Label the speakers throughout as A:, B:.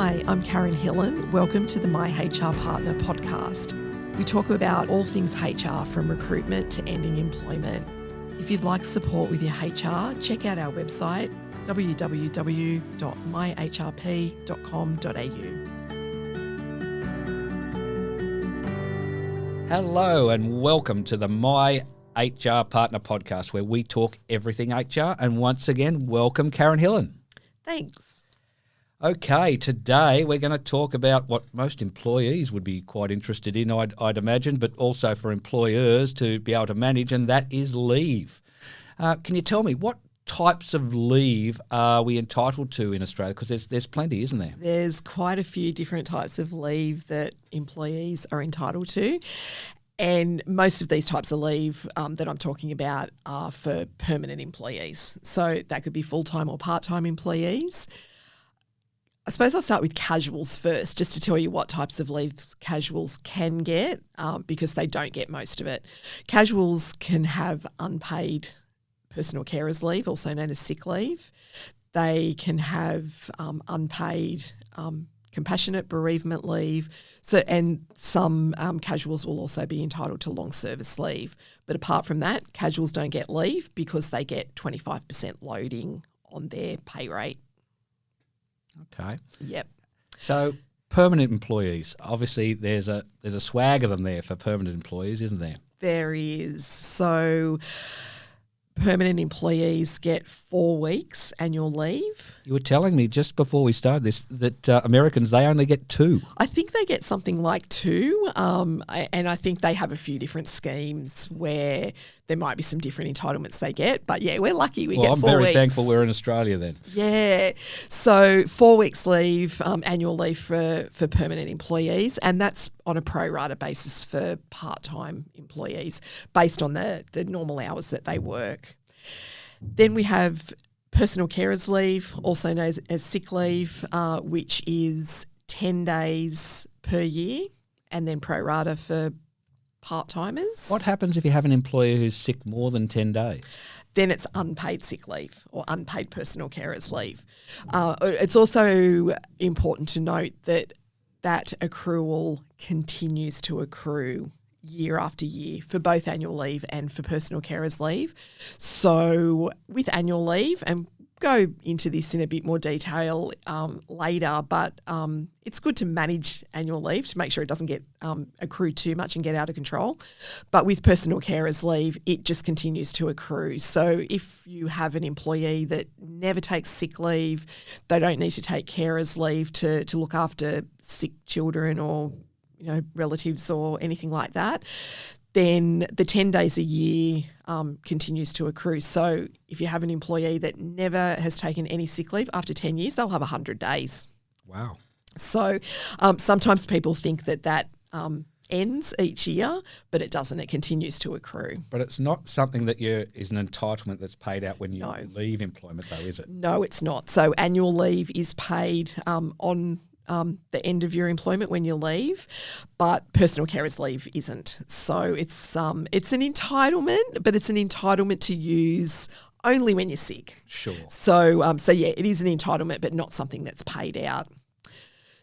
A: Hi, I'm Karen Hillen. Welcome to the My HR Partner podcast. We talk about all things HR from recruitment to ending employment. If you'd like support with your HR, check out our website www.myhrp.com.au.
B: Hello and welcome to the My HR Partner podcast where we talk everything HR, and once again, welcome Karen Hillen.
A: Thanks.
B: Okay, today we're going to talk about what most employees would be quite interested in, I'd imagine, but also for employers to be able to manage, and that is leave. Can you tell me what types of leave are we entitled to in Australia? Because there's plenty, isn't there?
A: There's quite a few different types of leave that employees are entitled to. And most of these types of leave that I'm talking about are for permanent employees. So that could be full-time or part-time employees. I suppose I'll start with casuals first, just to tell you what types of leaves casuals can get, because they don't get most of it. Casuals can have unpaid personal carers leave, also known as sick leave. They can have unpaid compassionate bereavement leave. And some casuals will also be entitled to long service leave. But apart from that, casuals don't get leave because they get 25% loading on their pay rate.
B: Okay.
A: Yep.
B: So permanent employees, obviously there's a swag of them there for permanent employees, isn't there?
A: There is. So permanent employees get 4 weeks annual leave.
B: You were telling me just before we started this that Americans, they only get 2.
A: I think they get something like 2, and I think they have a few different schemes where there might be some different entitlements they get. But yeah, we're lucky we get 4 weeks.
B: Well, I'm very thankful we're in Australia then.
A: Yeah. So 4 weeks leave, annual leave for permanent employees, and that's on a pro rata basis for part-time employees based on the normal hours that they work. Then we have personal carers leave, also known as sick leave, which is 10 days per year, and then pro rata for part-timers.
B: What happens if you have an employee who's sick more than 10 days?
A: Then it's unpaid sick leave or unpaid personal carers leave. It's also important to note that accrual continues to accrue year after year for both annual leave and for personal carers leave. So with annual leave, and go into this in a bit more detail later, but it's good to manage annual leave to make sure it doesn't get accrue too much and get out of control. But with personal carers leave, it just continues to accrue. So if you have an employee that never takes sick leave, they don't need to take carers leave to look after sick children or relatives or anything like that, then the 10 days a year continues to accrue. So if you have an employee that never has taken any sick leave, after 10 years, they'll have 100 days.
B: Wow.
A: So sometimes people think that ends each year, but it doesn't. It continues to accrue.
B: But it's not something that is an entitlement that's paid out when you leave employment, though, is it?
A: No, it's not. So annual leave is paid on the end of your employment when you leave, but personal carers leave isn't. So it's an entitlement, but it's an entitlement to use only when you're sick.
B: Sure.
A: So yeah, it is an entitlement, but not something that's paid out.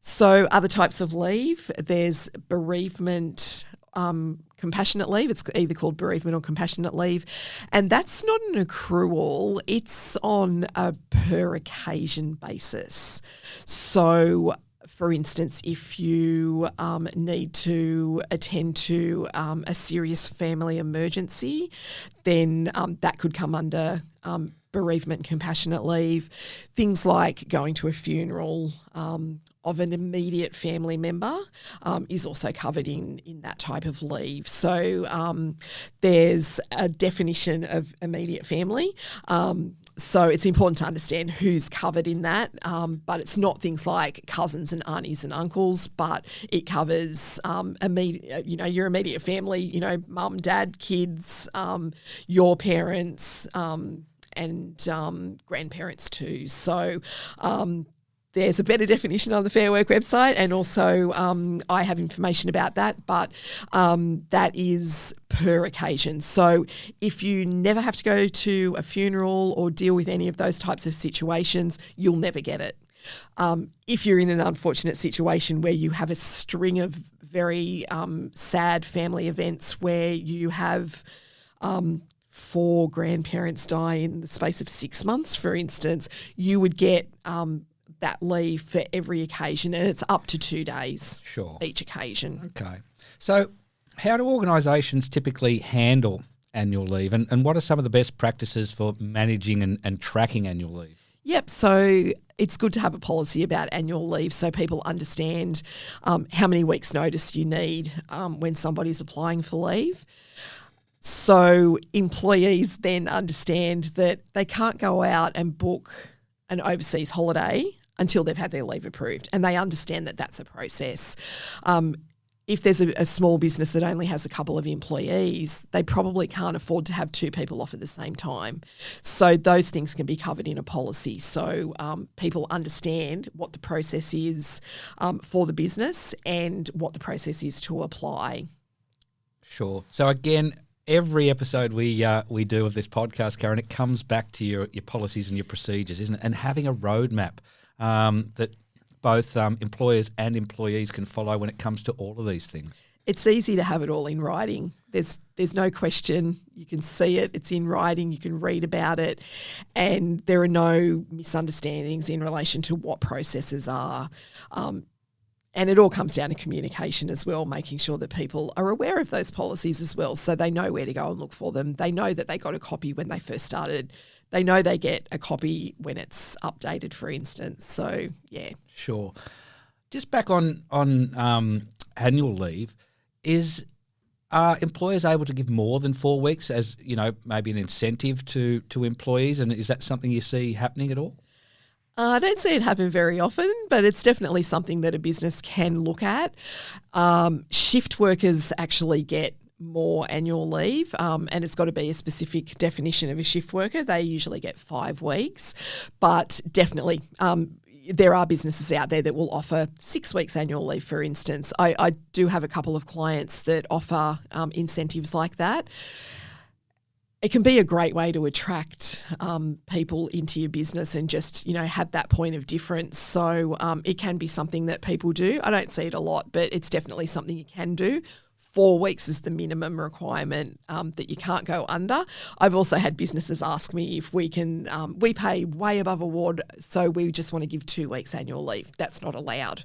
A: So other types of leave, there's bereavement, compassionate leave. It's either called bereavement or compassionate leave. And that's not an accrual. It's on a per occasion basis. So for instance, if you need to attend to a serious family emergency, then that could come under bereavement and compassionate leave. Things like going to a funeral of an immediate family member is also covered in that type of leave. So there's a definition of immediate family. So it's important to understand who's covered in that, but it's not things like cousins and aunties and uncles, but it covers your immediate family, mum, dad, kids, your parents, and grandparents too. So there's a better definition on the Fair Work website, and also I have information about that, but that is per occasion. So if you never have to go to a funeral or deal with any of those types of situations, you'll never get it. If you're in an unfortunate situation where you have a string of very sad family events where you have 4 grandparents die in the space of 6 months, for instance, you would get that leave for every occasion, and it's up to 2 days each occasion.
B: Okay. So how do organisations typically handle annual leave, and what are some of the best practices for managing and tracking annual leave?
A: Yep, so it's good to have a policy about annual leave so people understand how many weeks' notice you need when somebody's applying for leave. So employees then understand that they can't go out and book an overseas holiday until they've had their leave approved, and they understand that that's a process. If there's a small business that only has a couple of employees, they probably can't afford to have 2 people off at the same time. So those things can be covered in a policy. So people understand what the process is for the business and what the process is to apply.
B: Sure. So again, every episode we do of this podcast, Karen, it comes back to your policies and your procedures, isn't it? And having a roadmap that both employers and employees can follow when it comes to all of these things.
A: It's easy to have it all in writing. There's no question. You can see it. It's in writing. You can read about it. And there are no misunderstandings in relation to what processes are. And it all comes down to communication as well, making sure that people are aware of those policies as well, so they know where to go and look for them. They know that they got a copy when they first started. They know they get a copy when it's updated, for instance. So, yeah. Sure.
B: Just back on annual leave, are employers able to give more than 4 weeks as, maybe an incentive to employees? And is that something you see happening at all?
A: I don't see it happen very often, but it's definitely something that a business can look at. Shift workers actually get more annual leave, and it's got to be a specific definition of a shift worker. They usually get 5 weeks, but definitely there are businesses out there that will offer 6 weeks annual leave, for instance. I do have a couple of clients that offer incentives like that. It can be a great way to attract people into your business and just, have that point of difference. So it can be something that people do. I don't see it a lot, but it's definitely something you can do. 4 weeks is the minimum requirement that you can't go under. I've also had businesses ask me if we can, we pay way above award, so we just want to give 2 weeks annual leave. That's not allowed.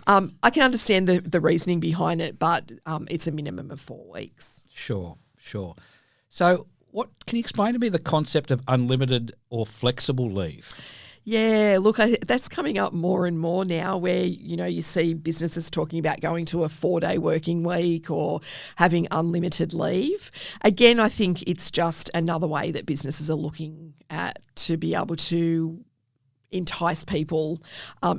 A: I can understand the reasoning behind it, but it's a minimum of 4 weeks.
B: Sure. So what can you explain to me the concept of unlimited or flexible leave?
A: Yeah, look, that's coming up more and more now where, you see businesses talking about going to a 4-day working week or having unlimited leave. Again, I think it's just another way that businesses are looking at to be able to entice people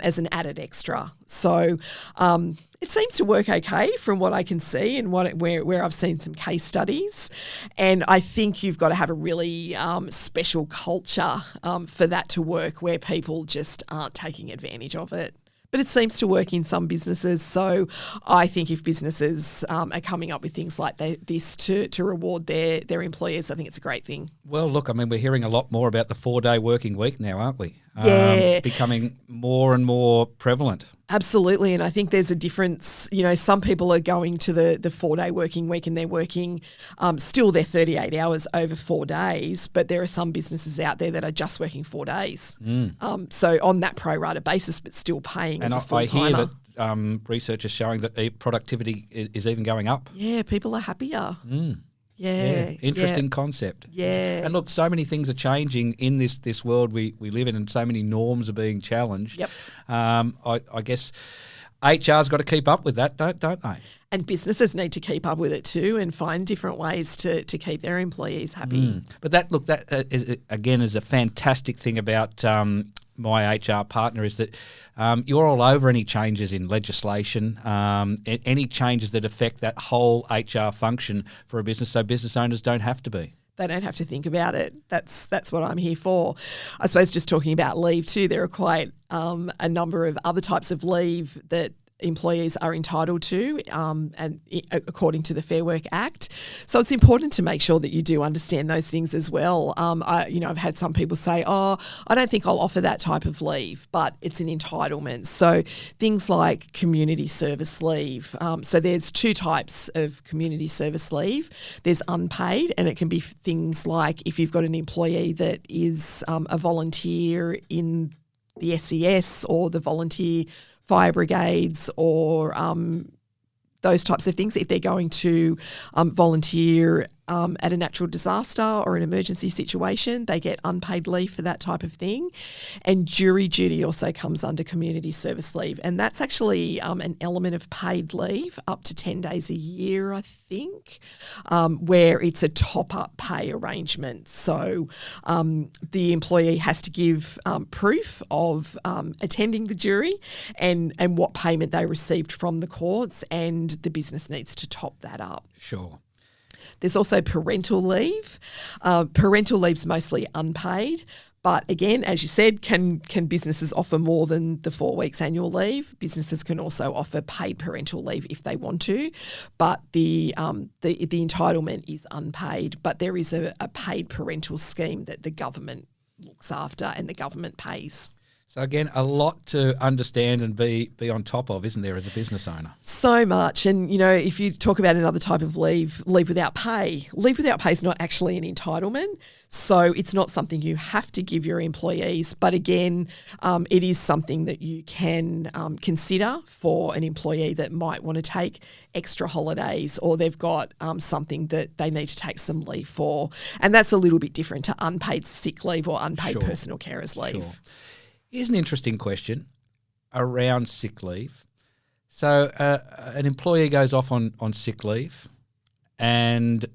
A: as an added extra. So it seems to work okay from what I can see and where I've seen some case studies. And I think you've got to have a really special culture for that to work where people just aren't taking advantage of it. But it seems to work in some businesses. So I think if businesses are coming up with things like this to reward their employees, I think it's a great thing.
B: Well, look, we're hearing a lot more about the 4-day working week now, aren't we?
A: Yeah.
B: Becoming more and more prevalent.
A: Absolutely. And I think there's a difference. Some people are going to the 4-day working week and they're working still their 38 hours over 4 days, but there are some businesses out there that are just working 4 days. So on that pro rata basis, but still paying as a full-timer.
B: And I hear that research is showing that productivity is even going up.
A: Yeah, people are happier.
B: Yeah. Interesting concept.
A: Yeah.
B: And look, so many things are changing in this world we live in, and so many norms are being challenged.
A: Yep.
B: I guess HR's got to keep up with that, don't they?
A: And businesses need to keep up with it too and find different ways to keep their employees happy.
B: But that is a fantastic thing about my HR partner is that you're all over any changes in legislation, any changes that affect that whole HR function for a business, so business owners don't have to be.
A: They don't have to think about it. That's what I'm here for. I suppose just talking about leave too, there are quite a number of other types of leave that employees are entitled to, according to the Fair Work Act. So it's important to make sure that you do understand those things as well. I've had some people say, "Oh, I don't think I'll offer that type of leave," but it's an entitlement. So things like community service leave. So there's two types of community service leave. There's unpaid, and it can be things like if you've got an employee that is a volunteer in the SES or the volunteer fire brigades or those types of things. If they're going to volunteer at a natural disaster or an emergency situation, they get unpaid leave for that type of thing. And jury duty also comes under community service leave. And that's actually an element of paid leave up to 10 days a year, I think, where it's a top-up pay arrangement. So the employee has to give proof of attending the jury and what payment they received from the courts, and the business needs to top that up.
B: Sure.
A: There's also parental leave. Parental leave's mostly unpaid, but again, as you said, can businesses offer more than the 4 weeks annual leave? Businesses can also offer paid parental leave if they want to, but the entitlement is unpaid. But there is a paid parental scheme that the government looks after and the government pays.
B: So again, a lot to understand and be on top of, isn't there, as a business owner?
A: So much. And, if you talk about another type of leave without pay is not actually an entitlement. So it's not something you have to give your employees. But again, it is something that you can consider for an employee that might want to take extra holidays, or they've got something that they need to take some leave for. And that's a little bit different to unpaid sick leave or unpaid personal carers leave.
B: Sure. Here's an interesting question around sick leave. So an employee goes off on sick leave, and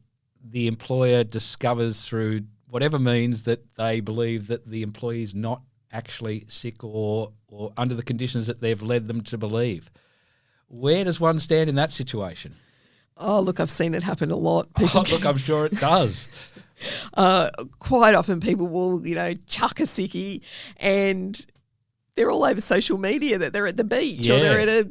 B: the employer discovers through whatever means that they believe that the employee is not actually sick or under the conditions that they've led them to believe. Where does one stand in that situation?
A: Oh, look, I've seen it happen a lot.
B: Look, I'm sure it does.
A: Quite often people will, chuck a sickie and they're all over social media that they're at the beach or they're at a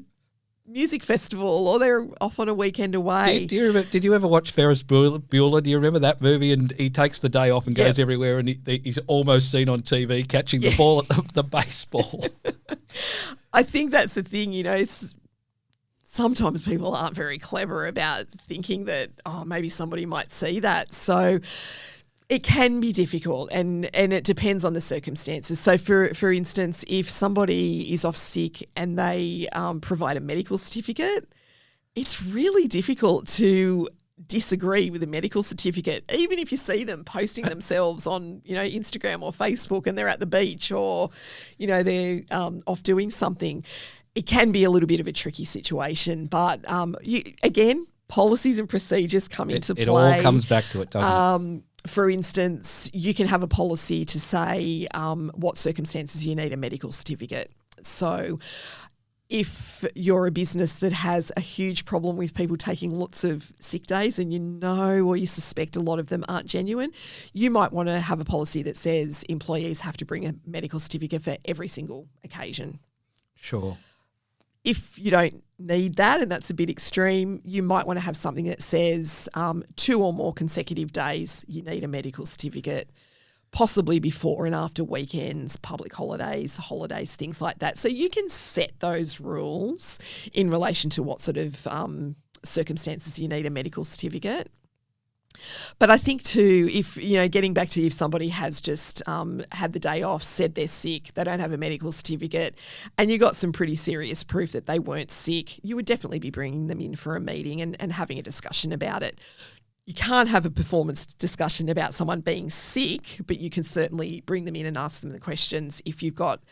A: music festival or they're off on a weekend away.
B: Did you ever watch Ferris Bueller? Do you remember that movie? And he takes the day off and goes everywhere, and he's almost seen on TV catching the ball at the baseball.
A: I think that's the thing, sometimes people aren't very clever about thinking that, maybe somebody might see that. So it can be difficult and it depends on the circumstances. So for instance, if somebody is off sick and they provide a medical certificate, it's really difficult to disagree with a medical certificate, even if you see them posting themselves on, Instagram or Facebook and they're at the beach or, they're off doing something. It can be a little bit of a tricky situation, but again, policies and procedures come into play.
B: It all comes back to it, doesn't it?
A: For instance, you can have a policy to say what circumstances you need a medical certificate. So if you're a business that has a huge problem with people taking lots of sick days and or you suspect a lot of them aren't genuine, you might want to have a policy that says employees have to bring a medical certificate for every single occasion.
B: Sure.
A: If you don't need that and that's a bit extreme, you might want to have something that says 2 or more consecutive days you need a medical certificate, possibly before and after weekends, public holidays, things like that. So you can set those rules in relation to what sort of circumstances you need a medical certificate. But I think too, if, getting back to if somebody has just had the day off, said they're sick, they don't have a medical certificate, and you got some pretty serious proof that they weren't sick, you would definitely be bringing them in for a meeting and having a discussion about it. You can't have a performance discussion about someone being sick, but you can certainly bring them in and ask them the questions if you've got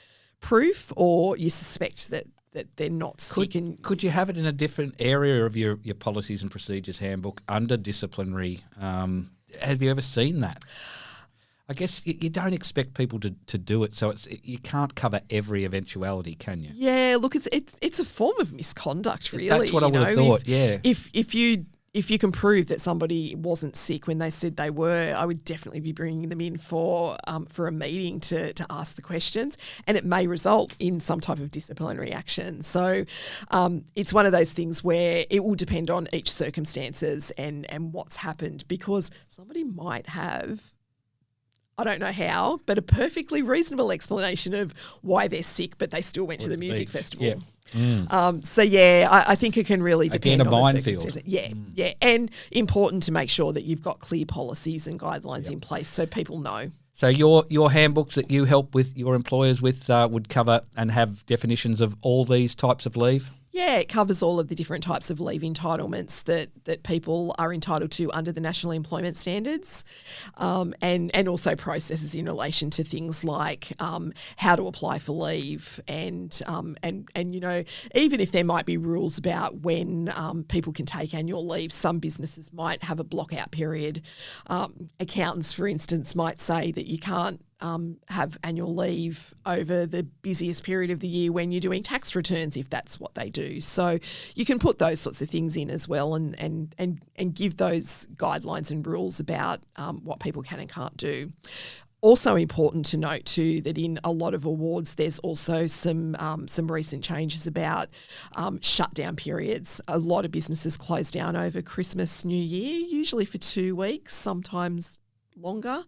A: proof or you suspect that they're not sick.
B: Could you have it in a different area of your policies and procedures handbook under disciplinary? Have you ever seen that? I guess you don't expect people to do it, so you can't cover every eventuality, can you?
A: Yeah, look, it's a form of misconduct, really.
B: That's what I would have thought. If
A: you if you can prove that somebody wasn't sick when they said they were, I would definitely be bringing them in for a meeting to ask the questions, and it may result in some type of disciplinary action. So it's one of those things where it will depend on each circumstances and what's happened, because somebody might have, I don't know how, but a perfectly reasonable explanation of why they're sick, but they still went to the music festival.
B: Yeah.
A: I think it can really depend
B: Again, a
A: on the
B: minefield.
A: circumstances. Yeah, and important to make sure that you've got clear policies and guidelines in place so people know.
B: So your handbooks that you help with your employers with would cover and have definitions of all these types of leave?
A: Yeah, it covers all of the different types of leave entitlements that people are entitled to under the National Employment Standards, and also processes in relation to things like how to apply for leave, and you know, even if there might be rules about when people can take annual leave, some businesses might have a block out period. Accountants, for instance, might say that you can't have annual leave over the busiest period of the year when you're doing tax returns, if that's what they do. So you can put those sorts of things in as well, and give those guidelines and rules about what people can and can't do. Also important to note too that in a lot of awards there's also some recent changes about shutdown periods. A lot of businesses close down over Christmas, New Year, usually for 2 weeks, sometimes longer.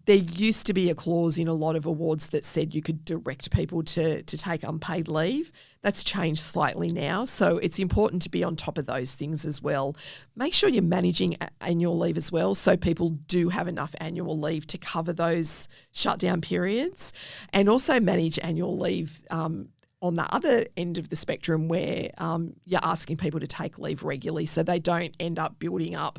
A: There used to be a clause in a lot of awards that said you could direct people to take unpaid leave. That's changed slightly now, so it's important to be on top of those things as well. Make sure you're managing annual leave as well, so people do have enough annual leave to cover those shutdown periods, and also manage annual leave on the other end of the spectrum where you're asking people to take leave regularly so they don't end up building up,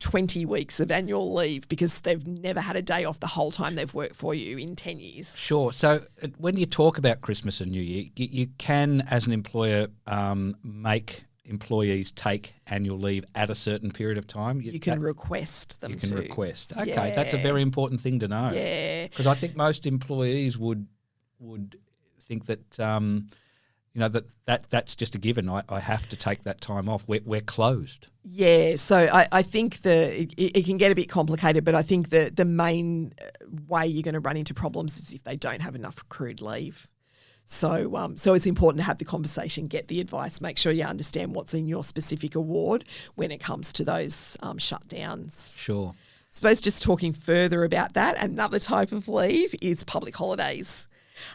A: 20 weeks of annual leave because they've never had a day off the whole time they've worked for you in 10 years.
B: Sure. So when you talk about Christmas and New Year, you can, as an employer, make employees take annual leave at a certain period of time.
A: You can request them to.
B: You can request. Okay, that's a very important thing to know.
A: Yeah.
B: Because I think most employees would think that that's just a given. I have to take that time off. We're closed.
A: Yeah, so I think it can get a bit complicated, but I think the main way you're going to run into problems is if they don't have enough accrued leave. So it's important to have the conversation, get the advice, make sure you understand what's in your specific award when it comes to those shutdowns.
B: Sure.
A: I suppose just talking further about that, another type of leave is public holidays.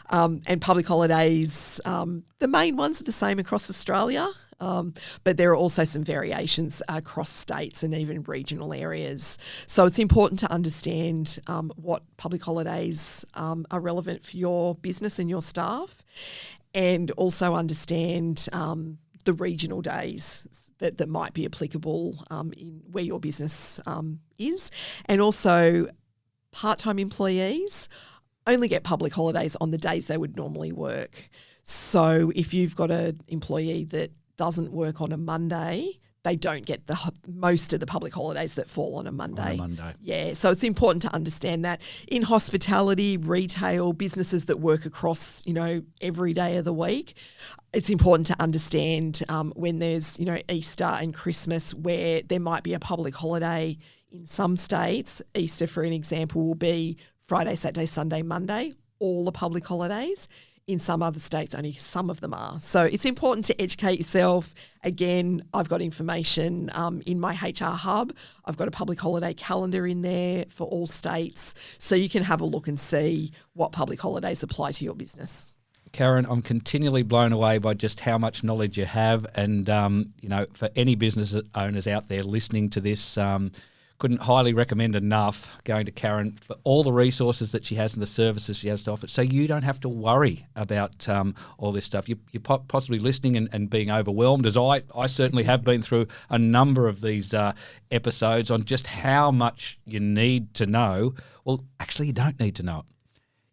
A: And public holidays, the main ones are the same across Australia, but there are also some variations across states and even regional areas. So it's important to understand what public holidays are relevant for your business and your staff, and also understand the regional days that might be applicable in where your business is. And also part-time employees only get public holidays on the days they would normally work. So if you've got an employee that doesn't work on a Monday, they don't get most of the public holidays that fall on a Monday. Yeah, so it's important to understand that. In hospitality, retail, businesses that work across, every day of the week, it's important to understand when there's, Easter and Christmas where there might be a public holiday in some states. Easter, for an example, will be Friday, Saturday, Sunday, Monday, all the public holidays. In some other states, only some of them are. So it's important to educate yourself. Again, I've got information in my HR hub. I've got a public holiday calendar in there for all states, so you can have a look and see what public holidays apply to your business.
B: Karen, I'm continually blown away by just how much knowledge you have, and for any business owners out there listening to this, couldn't highly recommend enough going to Karen for all the resources that she has and the services she has to offer, so you don't have to worry about all this stuff. You're possibly listening and being overwhelmed, as I certainly have been through a number of these episodes on just how much you need to know. Well, actually, you don't need to know it.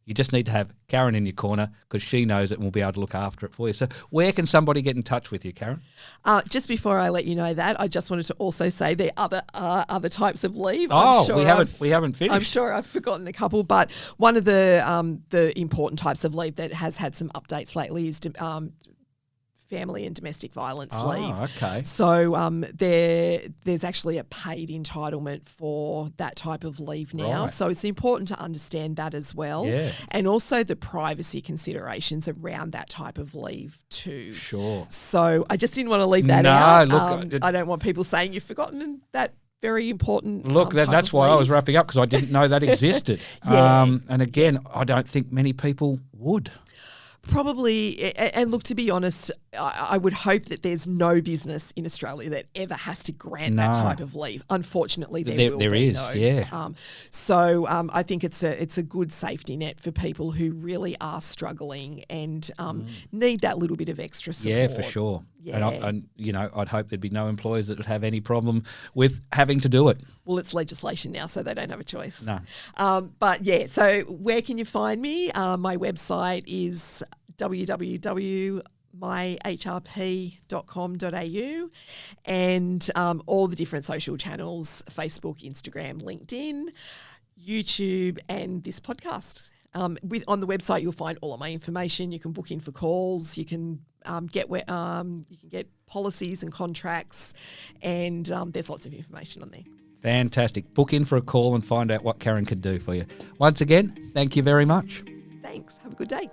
B: You just need to have Karen in your corner because she knows it and will be able to look after it for you. So where can somebody get in touch with you, Karen?
A: Just before I let you know that, I just wanted to also say there are other types of leave.
B: We haven't finished.
A: I'm sure I've forgotten a couple, but one of the important types of leave that has had some updates lately is family and domestic violence
B: Oh,
A: leave.
B: okay.
A: So there's actually a paid entitlement for that type of leave now.
B: Right.
A: So it's important to understand that as well.
B: Yeah.
A: And also the privacy considerations around that type of leave too.
B: Sure.
A: So I just didn't want to leave that
B: No,
A: out.
B: look,
A: I don't want people saying you've forgotten that very important
B: Look,
A: type
B: that's
A: of
B: why I was
A: leave.
B: wrapping up, because I didn't know that existed.
A: Yeah.
B: And again, I don't think many people would.
A: Probably, and look, to be honest, I would hope that there's no business in Australia that ever has to grant that
B: No.
A: type of leave. Unfortunately, there
B: is,
A: no.
B: yeah.
A: So I think it's a good safety net for people who really are struggling and need that little bit of extra support.
B: Yeah, for sure.
A: Yeah.
B: And I'd hope there'd be no employers that would have any problem with having to do it.
A: Well, it's legislation now, so they don't have a choice.
B: No.
A: But yeah, so where can you find me? My website is www.myhrp.com.au, and all the different social channels, Facebook, Instagram, LinkedIn, YouTube, and this podcast. On the website, you'll find all of my information. You can book in for calls. You can get policies and contracts, and there's lots of information on there.
B: Fantastic. Book in for a call and find out what Karen could do for you. Once again, thank you very much.
A: Thanks. Have a good day.